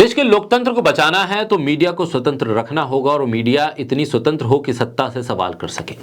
देश के लोकतंत्र को बचाना है तो मीडिया को स्वतंत्र रखना होगा और मीडिया इतनी स्वतंत्र हो कि सत्ता से सवाल कर सके।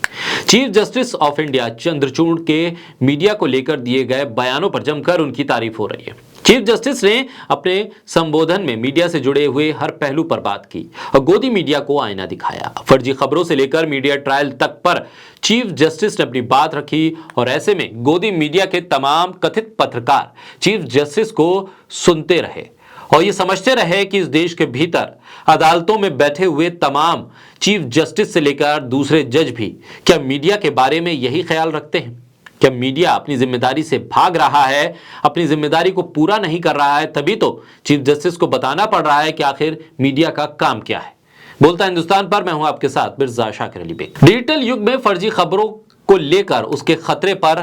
Chief justice of India Chandrachud के मीडिया को लेकर दिए गए बयानों पर जमकर उनकी तारीफ हो रही है। चीफ जस्टिस ने अपने संबोधन में मीडिया से जुड़े हुए हर पहलू पर बात की और गोदी मीडिया को आईना दिखाया। फर्जी खबरों से लेकर मीडिया ट्रायल तक पर चीफ जस्टिस ने अपनी बात रखी और ऐसे में गोदी मीडिया के तमाम कथित पत्रकार चीफ जस्टिस को सुनते रहे और ये समझते रहे कि इस देश के भीतर अदालतों में बैठे हुए तमाम चीफ जस्टिस से लेकर दूसरे जज भी क्या मीडिया के बारे में यही ख्याल रखते हैं? क्या मीडिया अपनी जिम्मेदारी से भाग रहा है, अपनी जिम्मेदारी को पूरा नहीं कर रहा है, तभी तो चीफ जस्टिस को बताना पड़ रहा है कि आखिर मीडिया का काम क्या है। बोलता हिंदुस्तान पर मैं हूं आपके साथ मिर्जा शाकिर अली बेग। डिजिटल युग में फर्जी खबरों को लेकर उसके खतरे पर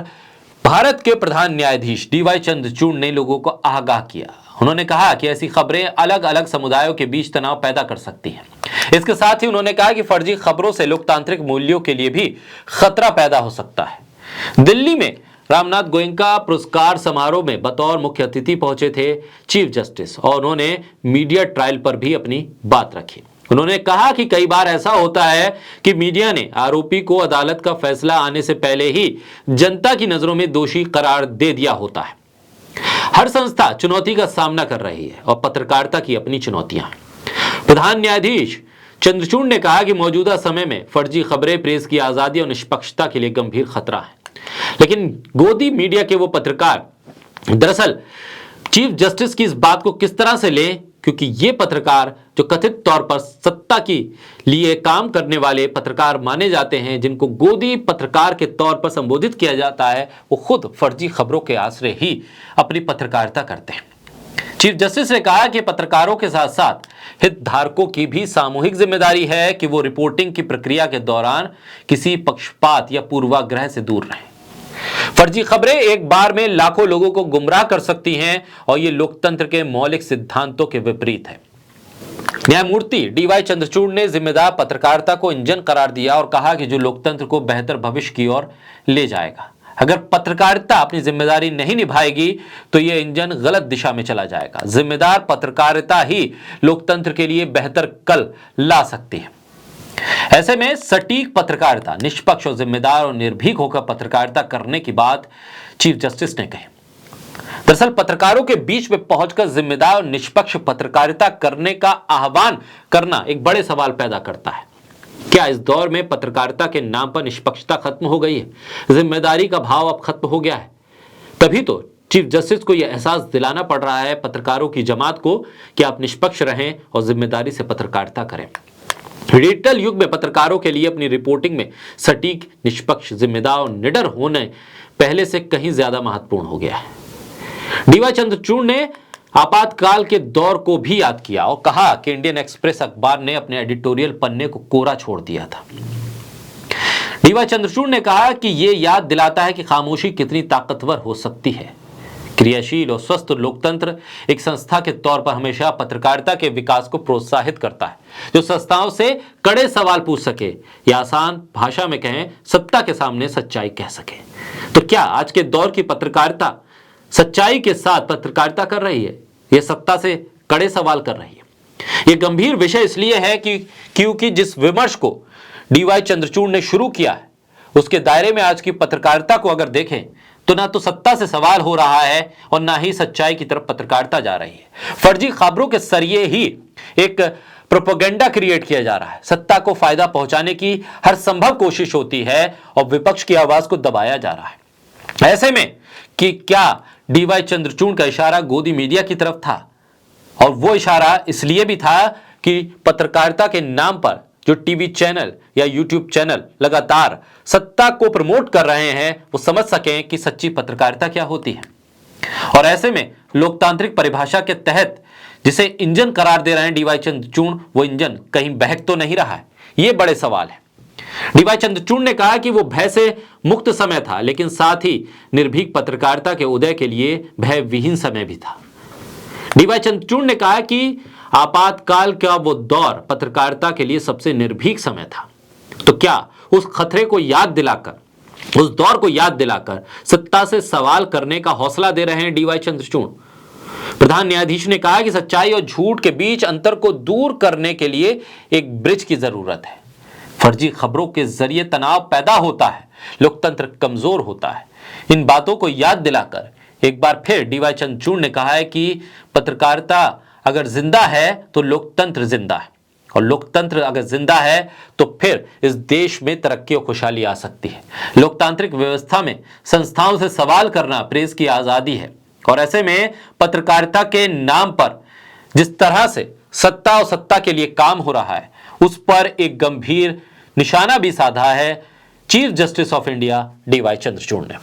भारत के प्रधान न्यायाधीश डीवाई चंद्रचूड़ ने लोगों को आगाह किया। उन्होंने कहा कि ऐसी खबरें अलग अलग समुदायों के बीच तनाव पैदा कर सकती हैं। इसके साथ ही उन्होंने कहा कि फर्जी खबरों से लोकतांत्रिक मूल्यों के लिए भी खतरा पैदा हो सकता है। दिल्ली में रामनाथ गोयनका पुरस्कार समारोह में बतौर मुख्य अतिथि पहुंचे थे चीफ जस्टिस और उन्होंने मीडिया ट्रायल पर भी अपनी बात रखी। उन्होंने कहा कि कई बार ऐसा होता है कि मीडिया ने आरोपी को अदालत का फैसला आने से पहले ही जनता की नजरों में दोषी करार दे दिया होता है। हर संस्था चुनौती का सामना कर रही है और पत्रकारिता की अपनी चुनौतियां। प्रधान न्यायाधीश चंद्रचूड़ ने कहा कि मौजूदा समय में फर्जी खबरें प्रेस की आजादी और निष्पक्षता के लिए गंभीर खतरा है, लेकिन गोदी मीडिया के वो पत्रकार दरअसल चीफ जस्टिस की इस बात को किस तरह से लें, क्योंकि ये पत्रकार जो कथित तौर पर सत्ता के लिए काम करने वाले पत्रकार माने जाते हैं, जिनको गोदी पत्रकार के तौर पर संबोधित किया जाता है, वो खुद फर्जी खबरों के आश्रय ही अपनी पत्रकारिता करते हैं। चीफ जस्टिस ने कहा कि पत्रकारों के साथ साथ हितधारकों की भी सामूहिक जिम्मेदारी है कि वो रिपोर्टिंग की प्रक्रिया के दौरान किसी पक्षपात या पूर्वाग्रह से दूर रहें। फर्जी खबरें एक बार में लाखों लोगों को गुमराह कर सकती हैं और ये लोकतंत्र के मौलिक सिद्धांतों के विपरीत है। न्यायमूर्ति डीवाई चंद्रचूड़ ने जिम्मेदार पत्रकारिता को इंजन करार दिया और कहा कि जो लोकतंत्र को बेहतर भविष्य की ओर ले जाएगा। अगर पत्रकारिता अपनी जिम्मेदारी नहीं निभाएगी तो यह इंजन गलत दिशा में चला जाएगा। जिम्मेदार पत्रकारिता ही लोकतंत्र के लिए बेहतर कल ला सकती है। ऐसे में सटीक पत्रकारिता, निष्पक्ष और जिम्मेदार और निर्भीक होकर पत्रकारिता करने की बात चीफ जस्टिस ने कही। दरअसल पत्रकारों के बीच में पहुंचकर जिम्मेदार और निष्पक्ष पत्रकारिता करने का आह्वान करना एक बड़े सवाल पैदा करता है। क्या इस दौर में पत्रकारिता के नाम पर निष्पक्षता खत्म हो गई है? जिम्मेदारी का भाव अब खत्म हो गया है? तभी तो चीफ जस्टिस को यह एहसास दिलाना पड़ रहा है पत्रकारों की जमात को कि आप निष्पक्ष रहें और जिम्मेदारी से पत्रकारिता करें। डिजिटल युग में पत्रकारों के लिए अपनी रिपोर्टिंग में सटीक, निष्पक्ष, जिम्मेदार और निडर होने पहले से कहीं ज्यादा महत्वपूर्ण हो गया है। डीवाई चंद्रचूड़ ने आपातकाल के दौर को भी याद किया और कहा कि इंडियन एक्सप्रेस अखबार ने अपने एडिटोरियल पन्ने को कोरा छोड़ दिया था। डीवाई चंद्रचूड़ ने कहा कि यह याद दिलाता है कि खामोशी कितनी ताकतवर हो सकती है। क्रियाशील और स्वस्थ लोकतंत्र एक संस्था के तौर पर हमेशा पत्रकारिता के विकास को प्रोत्साहित करता है, जो संस्थाओं से कड़े सवाल पूछ सके या आसान भाषा में कहें सत्ता के सामने सच्चाई कह सके। तो क्या आज के दौर की पत्रकारिता सच्चाई के साथ पत्रकारिता कर रही है? यह सत्ता से कड़े सवाल कर रही है। यह गंभीर विषय इसलिए है कि क्योंकि जिस विमर्श को डीवाई चंद्रचूड़ ने शुरू किया है उसके दायरे में आज की पत्रकारिता को अगर देखें तो ना तो सत्ता से सवाल हो रहा है और ना ही सच्चाई की तरफ पत्रकारिता जा रही है। फर्जी खबरों के जरिए ही एक प्रोपेगेंडा क्रिएट किया जा रहा है। सत्ता को फायदा पहुंचाने की हर संभव कोशिश होती है और विपक्ष की आवाज को दबाया जा रहा है। ऐसे में कि क्या डीवाई चंद्रचूड़ का इशारा गोदी मीडिया की तरफ था, और वो इशारा इसलिए भी था कि पत्रकारिता के नाम पर जो टीवी चैनल या यूट्यूब चैनल लगातार सत्ता को प्रमोट कर रहे हैं वो समझ सकें कि सच्ची पत्रकारिता क्या होती है। और ऐसे में लोकतांत्रिक परिभाषा के तहत जिसे इंजन करार दे रहे हैं डीवाई चंद्रचूड़, वो इंजन कहीं बहक तो नहीं रहा है? ये बड़े सवाल है। डीवाई चंद्रचूड़ ने कहा कि वो भय से मुक्त समय था, लेकिन साथ ही निर्भीक पत्रकारिता के उदय के लिए भय विहीन समय भी था। डीवाई चंद्रचूड़ ने कहा कि आपातकाल का वो दौर पत्रकारिता के लिए सबसे निर्भीक समय था। तो क्या उस खतरे को याद दिलाकर, उस दौर को याद दिलाकर सत्ता से सवाल करने का हौसला दे रहे हैं डीवाई चंद्रचूड़? प्रधान न्यायाधीश ने कहा कि सच्चाई और झूठ के बीच अंतर को दूर करने के लिए एक ब्रिज की जरूरत है। फर्जी खबरों के जरिए तनाव पैदा होता है, लोकतंत्र कमजोर होता है। इन बातों को याद दिलाकर एक बार फिर डीवाई चंद्रचूड़ ने कहा है कि पत्रकारिता अगर जिंदा है तो लोकतंत्र जिंदा है, और लोकतंत्र अगर जिंदा है तो फिर इस देश में तरक्की और खुशहाली आ सकती है। लोकतांत्रिक व्यवस्था में संस्थाओं से सवाल करना प्रेस की आजादी है, और ऐसे में पत्रकारिता के नाम पर जिस तरह से सत्ता और सत्ता के लिए काम हो रहा है, उस पर एक गंभीर निशाना भी साधा है chief justice of India D Y Chandrachud ने।